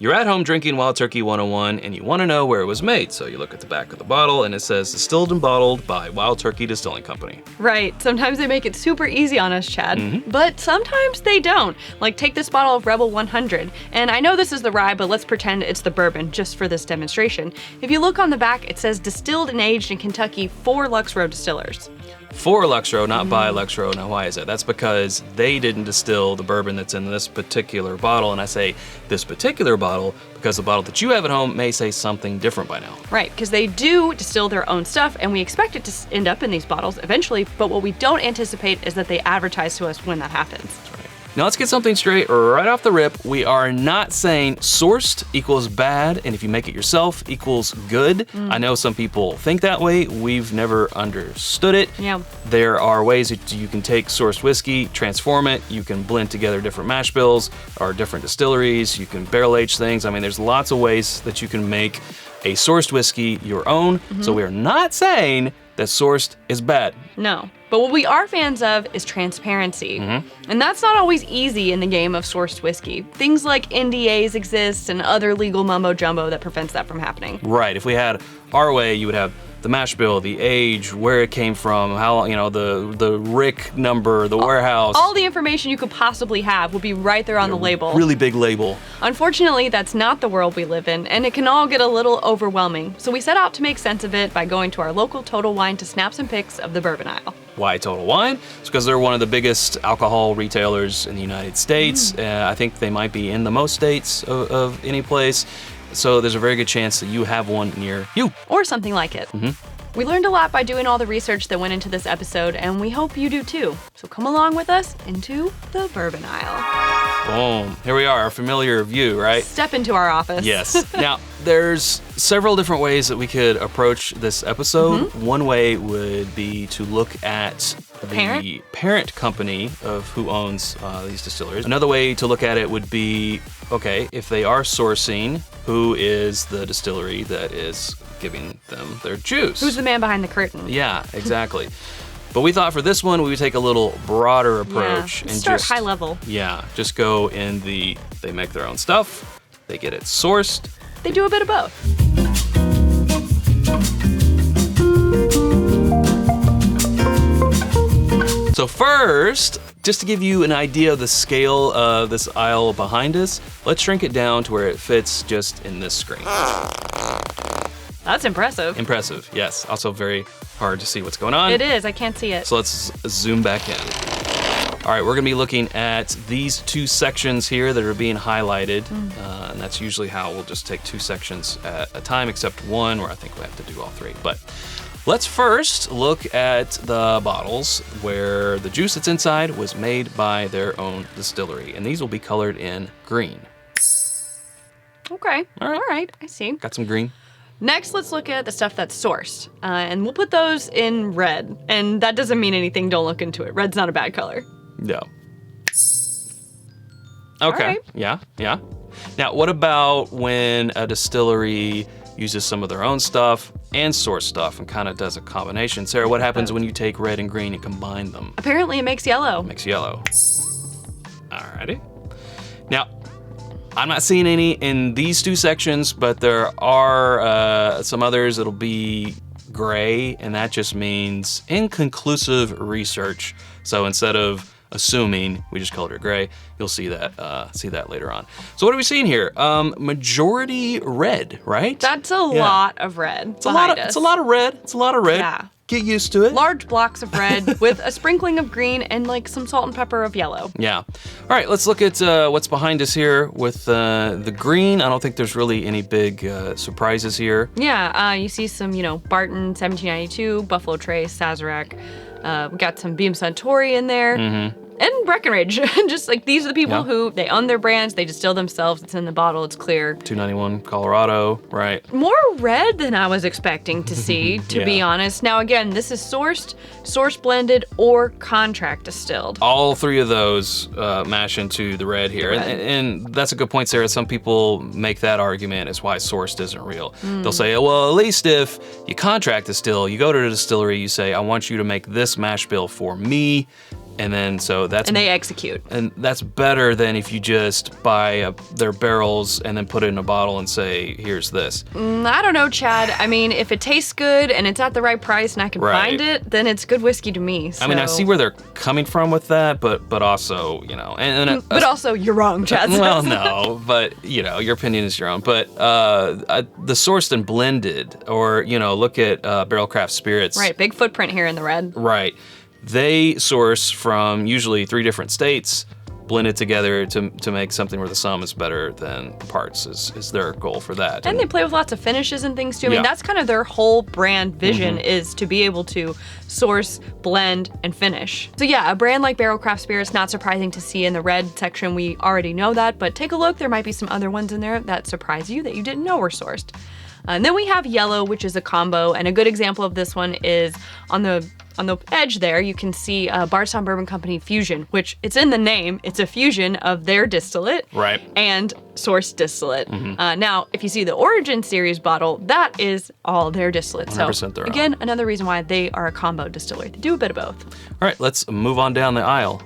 You're at home drinking Wild Turkey 101 and you want to know where it was made. So you look at the back of the bottle and it says distilled and bottled by Wild Turkey Distilling Company. Right. Sometimes they make it super easy on us, Chad. But sometimes they don't. Like, take this bottle of Rebel 100. And I know this is the rye, but let's pretend it's the bourbon just for this demonstration. If you look on the back, it says distilled and aged in Kentucky for Lux Row distillers. For Lux Row, not by Lux Row. Now, why is that? That's because they didn't distill the bourbon that's in this particular bottle. And I say this particular bottle because the bottle that you have at home may say something different by now. Right, because they do distill their own stuff, and we expect it to end up in these bottles eventually, but what we don't anticipate is that they advertise to us when that happens. That's right. Now let's get something straight right off the rip. We are not saying sourced equals bad, and if you make it yourself equals good. I know some people think that way. We've never understood it. Yeah. There are ways that you can take sourced whiskey, transform it. You can blend together different mash bills or different distilleries. You can barrel age things. I mean, there's lots of ways that you can make a sourced whiskey your own. So we are not saying that sourced is bad. No. But what we are fans of is transparency. And that's not always easy in the game of sourced whiskey. Things like NDAs exist and other legal mumbo jumbo that prevents that from happening. Right. If we had our way, you would have the mash bill, the age, where it came from, how, you know, the RIC number, the warehouse. All the information you could possibly have would be right there on the label. Really big label. Unfortunately, that's not the world we live in, and it can all get a little overwhelming. So we set out to make sense of it by going to our local Total Wine to snap some pics of the Bourbon Aisle. Why Total Wine? It's because they're one of the biggest alcohol retailers in the United States. I think they might be in the most states of any place. So there's a very good chance that you have one near you. Or something like it. We learned a lot by doing all the research that went into this episode, and we hope you do too. So come along with us into the Bourbon Aisle. Boom. Here we are, our familiar view, right? Step into our office. Yes. Now, there's several different ways that we could approach this episode. One way would be to look at the parent company of who owns these distilleries. Another way to look at it would be, okay, if they are sourcing, who is the distillery that is giving them their juice? Who's the man behind the curtain? Yeah, exactly. But we thought for this one, we would take a little broader approach. Yeah, and start just high level. Yeah, just go in they make their own stuff, they get it sourced. They do a bit of both. So first, just to give you an idea of the scale of this aisle behind us, let's shrink it down to where it fits just in this screen. That's impressive. Impressive, yes. Also very hard to see what's going on. It is, I can't see it. So let's zoom back in. All right, we're gonna be looking at these two sections here that are being highlighted. And that's usually how we'll just take two sections at a time, except one where I think we have to do all three. But let's first look at the bottles where the juice that's inside was made by their own distillery. And these will be colored in green. Okay, All right. all right, I see. Got some green. Next, let's look at the stuff that's sourced. And we'll put those in red. And that doesn't mean anything, don't look into it. Red's not a bad color. No. Okay, right. yeah. Now, what about when a distillery uses some of their own stuff and source stuff and kind of does a combination? Sarah, what happens when you take red and green and combine them? Apparently it makes yellow. Makes yellow. Alrighty. Now, I'm not seeing any in these two sections, but there are some others that'll be gray, and that just means inconclusive research. So instead of assuming we just colored it gray, you'll see that later on. So what are we seeing here? Majority red, right? That's a lot of red. It's a lot of red. It's a lot of red. Yeah. Get used to it. Large blocks of red with a sprinkling of green and like some salt and pepper of yellow. Yeah. All right, let's look at what's behind us here with the green. I don't think there's really any big surprises here. Yeah, you see some, Barton 1792, Buffalo Trace, Sazerac. We got some Beam Suntory in there. And Breckenridge. Just like these are the people who, they own their brands, they distill themselves, it's in the bottle, it's clear. 291 Colorado, right. More red than I was expecting to see, to be honest. Now again, this is sourced, source blended, or contract distilled. All three of those mash into the red here. And that's a good point, Sarah. Some people make that argument as why sourced isn't real. They'll say, well, at least if you contract distill, you go to the distillery, you say, I want you to make this mash bill for me. And then And they execute. And that's better than if you just buy their barrels and then put it in a bottle and say, here's this. I don't know, Chad. I mean, if it tastes good and it's at the right price and I can find it, then it's good whiskey to me. So. I mean, I see where they're coming from with that, but also, you know, but also you're wrong, Chad. Well, no, but you know, your opinion is your own. But the sourced and blended, or you know, look at Barrel Craft Spirits. Right, big footprint here in the red. Right. They source from usually 3 different states, blended together to make something where the sum is better than the parts is their goal for that. And they play with lots of finishes and things too. I mean, that's kind of their whole brand vision is to be able to source, blend, and finish. So yeah, a brand like Barrel Craft Spirits, not surprising to see in the red section. We already know that, but take a look. There might be some other ones in there that surprise you that you didn't know were sourced. And then we have yellow, which is a combo. And a good example of this one is on the edge there, you can see Bardstown Bourbon Company Fusion, which it's in the name. It's a fusion of their distillate and sourced distillate. Now, if you see the Origin Series bottle, that is all their distillate. 100% so their again, another reason why they are a combo distillery. They do a bit of both. All right, let's move on down the aisle.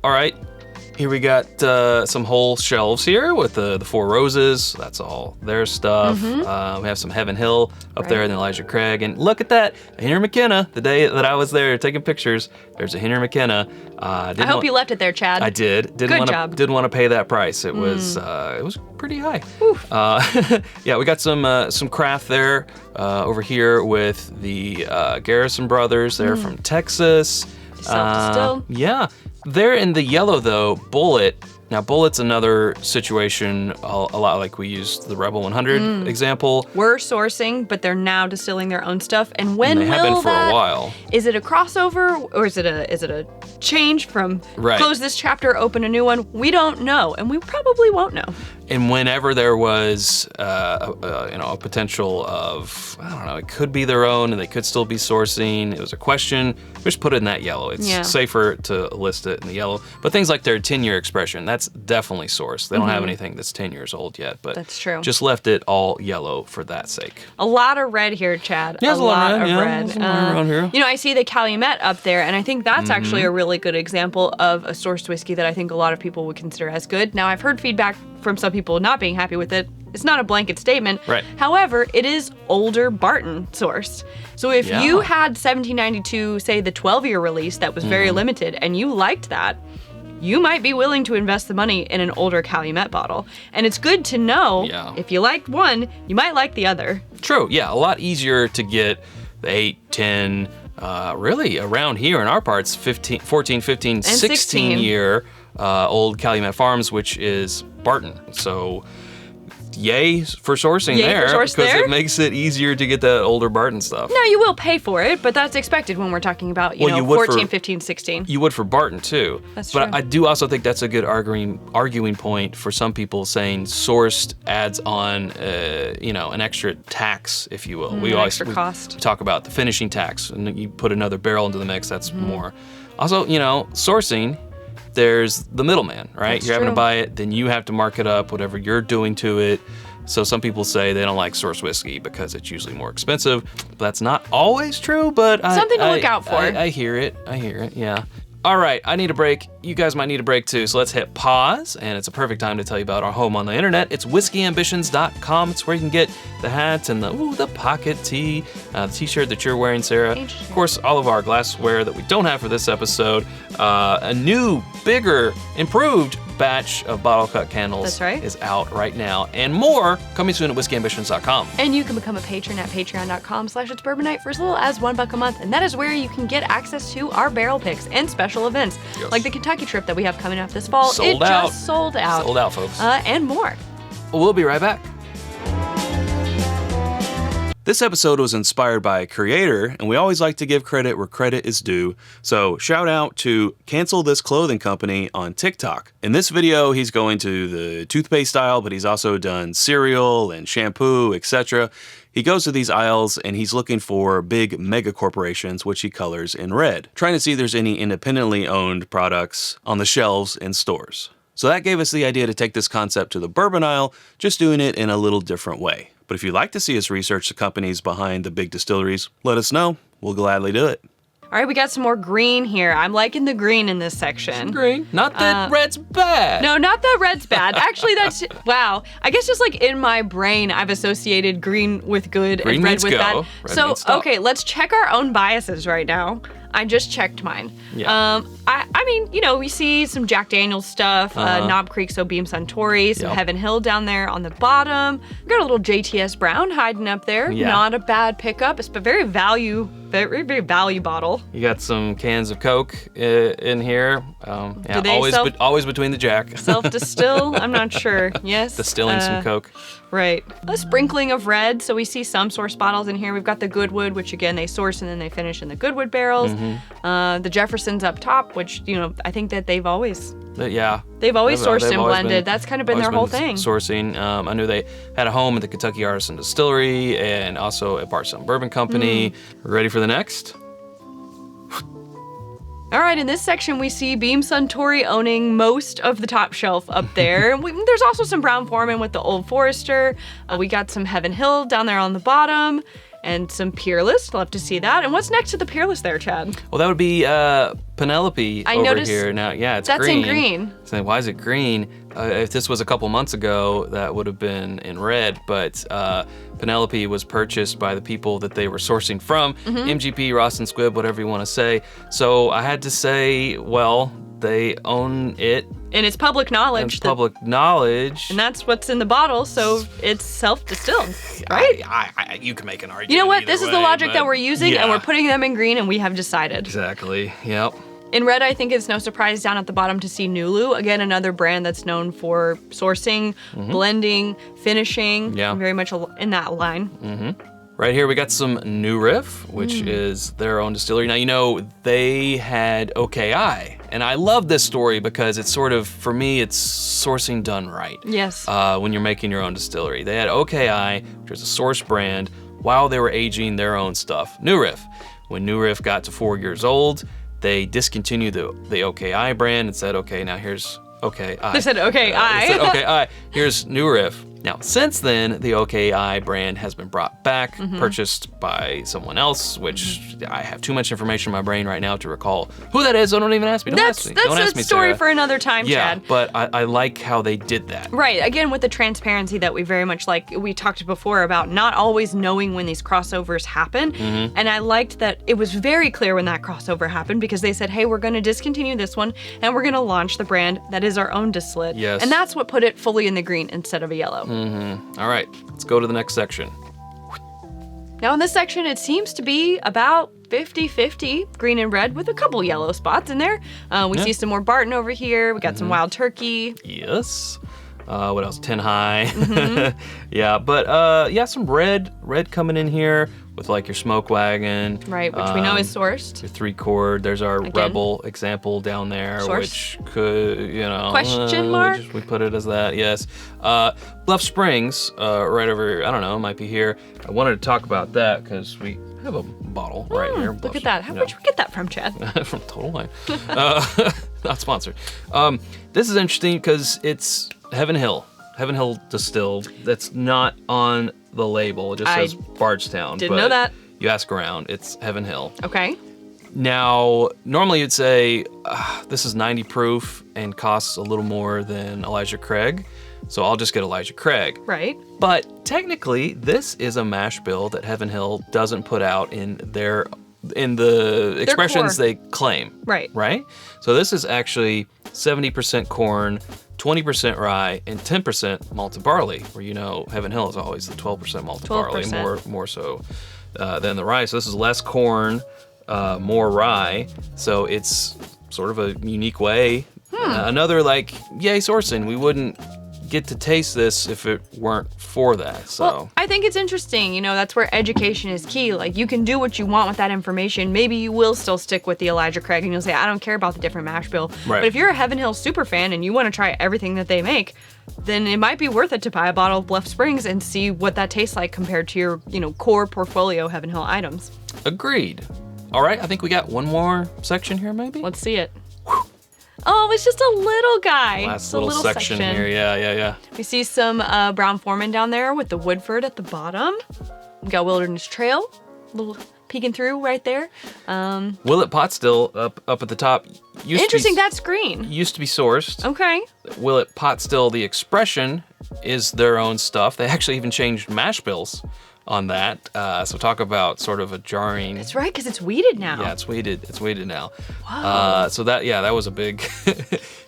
All right. Here we got some whole shelves here with the 4 Roses. That's all their stuff. We have some Heaven Hill up there and Elijah Craig. And look at that, a Henry McKenna. The day that I was there taking pictures, there's a Henry McKenna. I hope you left it there, Chad. I did. Didn't want to pay that price. It was pretty high. Yeah, we got some craft there over here with the Garrison Brothers. They're from Texas. Self-Distilled. Yeah. They're in the yellow, though, Bullet. Now, Bullet's another situation a lot like we used the Rebel 100 example. We're sourcing, but they're now distilling their own stuff. And when they have been for a while. Is it a crossover, or is it a change from close this chapter, open a new one? We don't know, and we probably won't know. And whenever there was, a potential of, I don't know, it could be their own, and they could still be sourcing. It was a question. Just put it in that yellow. It's safer to list it in the yellow. But things like their 10-year expression, that's definitely sourced. They don't have anything that's 10 years old yet, but that's true. Just left it all yellow for that sake. A lot of red here, Chad. Yeah, a lot of red. Red. Around here. You know, I see the Calumet up there, and I think that's actually a really good example of a sourced whiskey that I think a lot of people would consider as good. Now, I've heard feedback from some people not being happy with it. It's not a blanket statement. Right. However, it is older Barton sourced. So if you had 1792, say the 12-year release that was very limited, and you liked that, you might be willing to invest the money in an older Calumet bottle. And it's good to know if you liked one, you might like the other. True, yeah, a lot easier to get the 8, 10, really around here in our parts, 14, 15, 16 year old Calumet Farms, which is Barton. So yay for sourcing there, because it makes it easier to get that older Barton stuff. Now, you will pay for it, but that's expected when we're talking about, 14, 15, 16. You would for Barton, too. That's true. But I do also think that's a good arguing point for some people saying sourced adds on, an extra tax, if you will. We talk about the finishing tax, and you put another barrel into the mix, that's more. Also, sourcing, there's the middleman, right? You're having to buy it, then you have to mark it up, whatever you're doing to it. So some people say they don't like sourced whiskey because it's usually more expensive. That's not always true, but something to look out for. I hear it, yeah. All right, I need a break. You guys might need a break too, so let's hit pause, and it's a perfect time to tell you about our home on the internet. It's whiskyambitions.com. It's where you can get the hat and the pocket tee, the t-shirt that you're wearing, Sarah. Of course, all of our glassware that we don't have for this episode. A new, bigger, improved batch of bottle cut candles is out right now, and more coming soon at whiskyambitions.com. And you can become a patron at patreon.com/itsbourbonnight for as little as $1 a month, and that is where you can get access to our barrel picks and special events, like the Kentucky trip that we have coming up this fall. Just sold out. Sold out, folks. And more. We'll be right back. This episode was inspired by a creator, and we always like to give credit where credit is due. So shout out to Cancel This Clothing Company on TikTok. In this video, he's going to the toothpaste aisle, but he's also done cereal and shampoo, etc. He goes to these aisles and he's looking for big mega corporations, which he colors in red, trying to see if there's any independently owned products on the shelves in stores. So that gave us the idea to take this concept to the bourbon aisle, just doing it in a little different way. But if you'd like to see us research the companies behind the big distilleries, let us know. We'll gladly do it. All right, we got some more green here. I'm liking the green in this section. Green. Not that red's bad. No, not that red's bad. Actually, that's, wow. I guess just like in my brain, I've associated green with good Green and red means with go, bad. red So, means stop. okay, let's check our own biases right now. I just checked mine. Yeah. I mean, you know, we see some Jack Daniel's stuff, Knob Creek, so Beam Suntory, some Yep. Heaven Hill down there on the bottom. We got a little JTS Brown hiding up there. Yeah. Not a bad pickup. It's a very value bottle. You got some cans of Coke in here. Yeah, Do they always between the Jack. Self-Distill? I'm not sure. Yes. Distilling some Coke. Right. A sprinkling of red. So we see some source bottles in here. We've got the Goodwood, which again, they source and then they finish in the Goodwood barrels. The Jefferson's up top, which, you know, I think that they've always Yeah. sourced they've and always blended. That's kind of been their whole thing. Sourcing. I knew they had a home at the Kentucky Artisan Distillery and also at Bardstown Bourbon Company. Ready for the next? All right, in this section, we see Beam Suntory owning most of the top shelf up there. There's also some Brown Foreman with the Old Forester. We got some Heaven Hill down there on the bottom and some Peerless. Love to see that. And what's next to the Peerless there, Chad? Well, that would be Penelope over noticed here. Now, yeah, it's that's green. in green. So why is it green? If this was a couple months ago, that would have been in red. But Penelope was purchased by the people that they were sourcing from, MGP, Ross and Squibb, whatever you want to say. So I had to say, well, they own it. And it's public knowledge. It's public knowledge. And that's what's in the bottle, so it's self-distilled, right? You can make an argument. You know what? either This is the way, logic but that we're using, and yeah. we're putting them in green, and we have decided. Exactly. Yep. In red, I think it's no surprise down at the bottom to see Nulu. Again, another brand that's known for sourcing, blending, finishing. Yeah. Very much in that line. Right here, we got some New Riff, which is their own distillery. Now, you know, they had OKI, and I love this story because it's sort of, for me, it's sourcing done right. Yes. When you're making your own distillery. They had OKI, which was a source brand, while they were aging their own stuff. New Riff. When New Riff got to 4 years old, they discontinued the OKI brand and said, okay, now here's OKI. They said OKI. They said OKI. Here's New Riff. Now, since then, the OKI brand has been brought back, purchased by someone else, which I have too much information in my brain right now to recall who that is, so don't even ask me. Don't ask me. Don't ask That's me, a story Sarah. for another time, Yeah, Chad. but I like how they did that. Right, again, with the transparency that we very much like. We talked before about not always knowing when these crossovers happen. And I liked that it was very clear when that crossover happened because they said, hey, we're going to discontinue this one and we're going to launch the brand that is our own distillate. Yes. And that's what put it fully in the green instead of a yellow. All right, let's go to the next section. Now in this section, it seems to be about 50-50 green and red with a couple yellow spots in there. We see some more Barton over here. We got some Wild Turkey. Yes. What else? 10 High. Yeah, but yeah, some red coming in here with like your Smoke Wagon. Right, which we know is sourced. Your 3-chord. There's our Again. Rebel example down there, Source. which could, you know. Question mark? We put it as that, yes. Bluff Springs, right over, I don't know, might be here. I wanted to talk about that because we have a bottle right here. Look at that. Where'd you get that from, Chad? From Total Wine. Not sponsored. This is interesting because it's Heaven Hill Distilled. That's not on the label. It just says Bardstown. Didn't know that. You ask around, it's Heaven Hill. Okay. Now, normally you'd say this is 90 proof and costs a little more than Elijah Craig, so I'll just get Elijah Craig. Right. But technically, this is a mash bill that Heaven Hill doesn't put out in the expressions core. they claim. Right. Right? So this is actually 70% corn, 20% rye, and 10% malted barley, where you know Heaven Hill is always the 12% malted barley, 12%. more so than the rye. So this is less corn, more rye. So it's sort of a unique way. Another like, yay, sourcing. We wouldn't get to taste this if it weren't for that. So Well, I think it's interesting. You know, that's where education is key. Like, you can do what you want with that information. Maybe you will still stick with the Elijah Craig and you'll say, I don't care about the different mash bill. Right. But if you're a Heaven Hill super fan and you want to try everything that they make, then it might be worth it to buy a bottle of Bluff Springs and see what that tastes like compared to your, you know, core portfolio Heaven Hill items. agreed. All right, I think we got one more section here, maybe. Let's see it. Oh, it's just a little guy. Last It's a little section here. Yeah. We see some Brown Foreman down there with the Woodford at the bottom. We got Wilderness Trail, little peeking through right there. Willet Pot Still up at the top. Interesting, that's green. Used to be sourced. Okay. Willet Pot Still, the expression is their own stuff. They actually even changed mash bills on that. So talk about sort of a jarring. That's right, because it's weeded now. Yeah, it's weeded. It's weeded now. Wow. So that was a big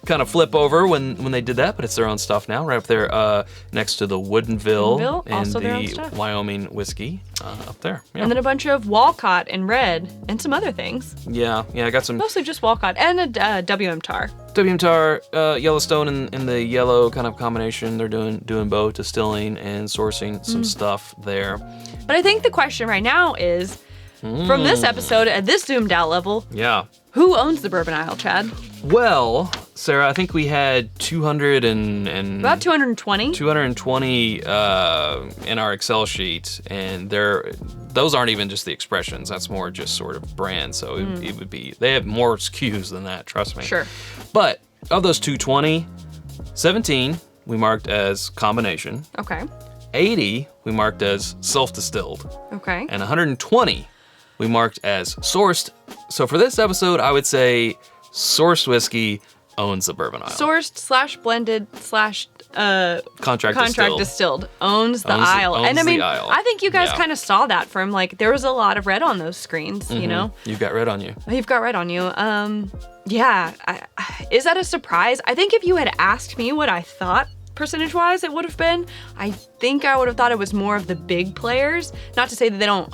kind of flip over when they did that, but it's their own stuff now, right up there next to the Woodinville and also their own the stuff. Wyoming whiskey up there. Yeah. And then a bunch of Walcott in red and some other things. Yeah, I got some Mostly just Walcott and a WM Tar. WM Tar, Yellowstone in the yellow kind of combination. They're doing both distilling and sourcing some stuff there. But I think the question right now is, from this episode at this zoomed out level, Yeah. who owns the Bourbon Aisle, Chad? Well, Sarah, I think we had 200 and About 220. 220 in our Excel sheet, and those aren't even just the expressions. That's more just sort of brands. So it would be, they have more SKUs than that, trust me. Sure. But of those 220, 17 we marked as combination. Okay. 80 we marked as self-distilled. Okay. And 120 we marked as sourced. So for this episode, I would say sourced whiskey owns the Bourbon Aisle. Sourced / blended / Contract distilled owns the aisle. owns And I mean, the aisle. I think you guys Yeah. kind of saw that from like, there was a lot of red on those screens, you know? You've got red on you. You've got red on you. Yeah. Is that a surprise? I think if you had asked me what I thought percentage-wise it would have been, I think I would have thought it was more of the big players. Not to say that they don't,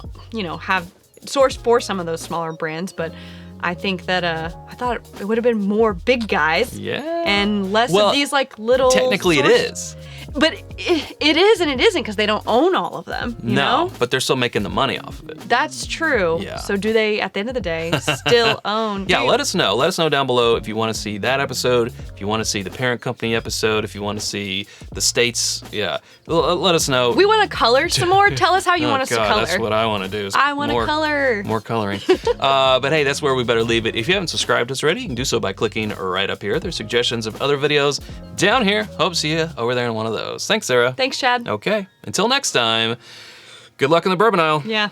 have sourced for some of those smaller brands, but I think that I thought it would have been more big guys. Yeah. And less Well, of these like little. Technically it is. But it is and it isn't because they don't own all of them. You know? But they're still making the money off of it. That's true. Yeah. So do they, at the end of the day, still own? Yeah, let us know. Let us know down below if you want to see that episode, if you want to see the parent company episode, if you want to see the states. Yeah, let us know. We want to color some more. Tell us how you want us to color. That's what I want to do. Is I want to color. More coloring. But hey, that's where we better leave it. If you haven't subscribed to us already, you can do so by clicking right up here. There's suggestions of other videos down here. Hope to see you over there in one of those. Thanks, Sarah. Thanks, Chad. Okay, until next time, good luck in the Bourbon Aisle. Yeah.